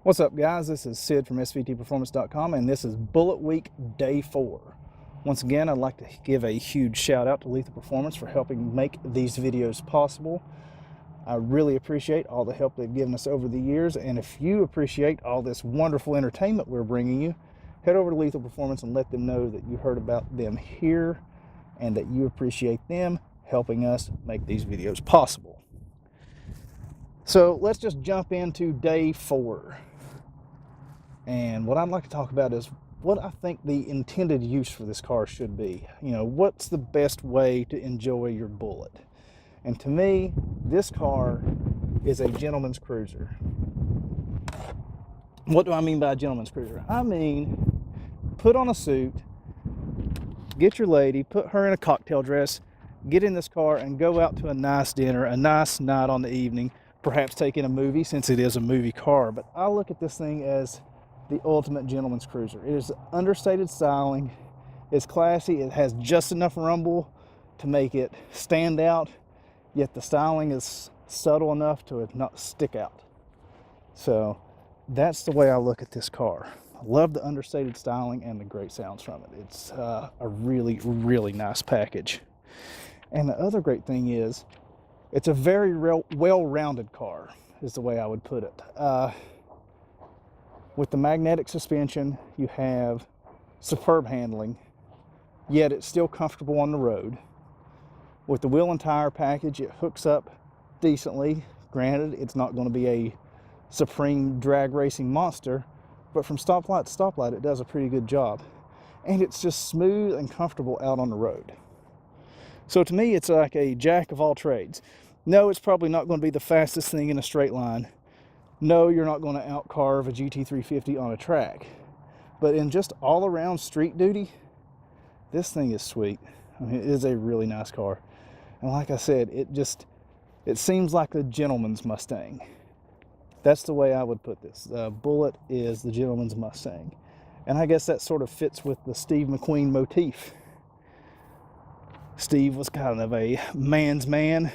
What's up, guys? This is Sid from svtperformance.com, and this is Bullitt Week Day 4. Once again, I'd like to give a huge shout out to Lethal Performance for helping make these videos possible. I really appreciate all the help they've given us over the years, and if you appreciate all this wonderful entertainment we're bringing you, head over to Lethal Performance and let them know that you heard about them here and that you appreciate them helping us make these videos possible. So let's just jump into Day 4. And what I'd like to talk about is what I think the intended use for this car should be. You know, what's the best way to enjoy your Bullitt? And to me, this car is a gentleman's cruiser. What do I mean by a gentleman's cruiser? I mean, put on a suit, get your lady, put her in a cocktail dress, get in this car and go out to a nice dinner, a nice night on the evening, perhaps take in a movie since it is a movie car. But I look at this thing as the ultimate gentleman's cruiser. It is understated styling, it's classy, it has just enough rumble to make it stand out, yet the styling is subtle enough to not stick out. So that's the way I look at this car. I love the understated styling and the great sounds from it. It's a really, really nice package. And the other great thing is it's a very well-rounded car, is the way I would put it. With the magnetic suspension, you have superb handling, yet it's still comfortable on the road. With the wheel and tire package, it hooks up decently. Granted, it's not going to be a supreme drag racing monster, but from stoplight to stoplight, it does a pretty good job. And it's just smooth and comfortable out on the road. So to me, it's like a jack of all trades. No, it's probably not going to be the fastest thing in a straight line. No, you're not going to outcarve a GT350 on a track. But in just all-around street duty, this thing is sweet. I mean, it is a really nice car. And like I said, it seems like a gentleman's Mustang. That's the way I would put this. Bullitt is the gentleman's Mustang. And I guess that sort of fits with the Steve McQueen motif. Steve was kind of a man's man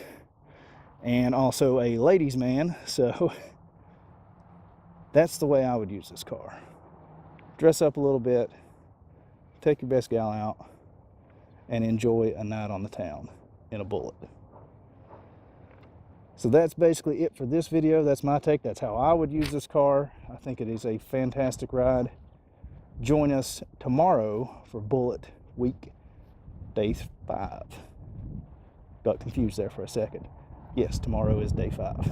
and also a ladies' man, so that's the way I would use this car. Dress up a little bit, take your best gal out, and enjoy a night on the town in a Bullitt. So that's basically it for this video. That's my take. That's how I would use this car. I think it is a fantastic ride. Join us tomorrow for Bullitt Week Day 5. Got confused there for a second. Yes, tomorrow is Day 5.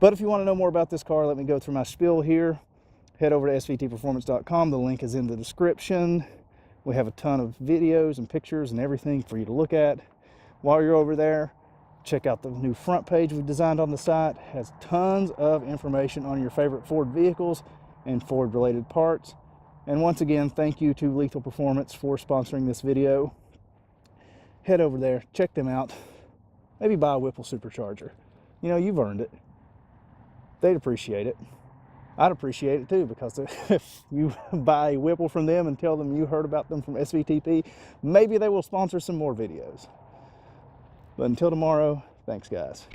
But if you want to know more about this car, let me go through my spiel here. Head over to svtperformance.com. The link is in the description. We have a ton of videos and pictures and everything for you to look at. While you're over there, check out the new front page we designed on the site. It has tons of information on your favorite Ford vehicles and Ford related parts. And once again, thank you to Lethal Performance for sponsoring this video. Head over there, check them out. Maybe buy a Whipple supercharger. You know, you've earned it. They'd appreciate it. I'd appreciate it too, because if you buy a Whipple from them and tell them you heard about them from SVTP, maybe they will sponsor some more videos. But until tomorrow, thanks guys.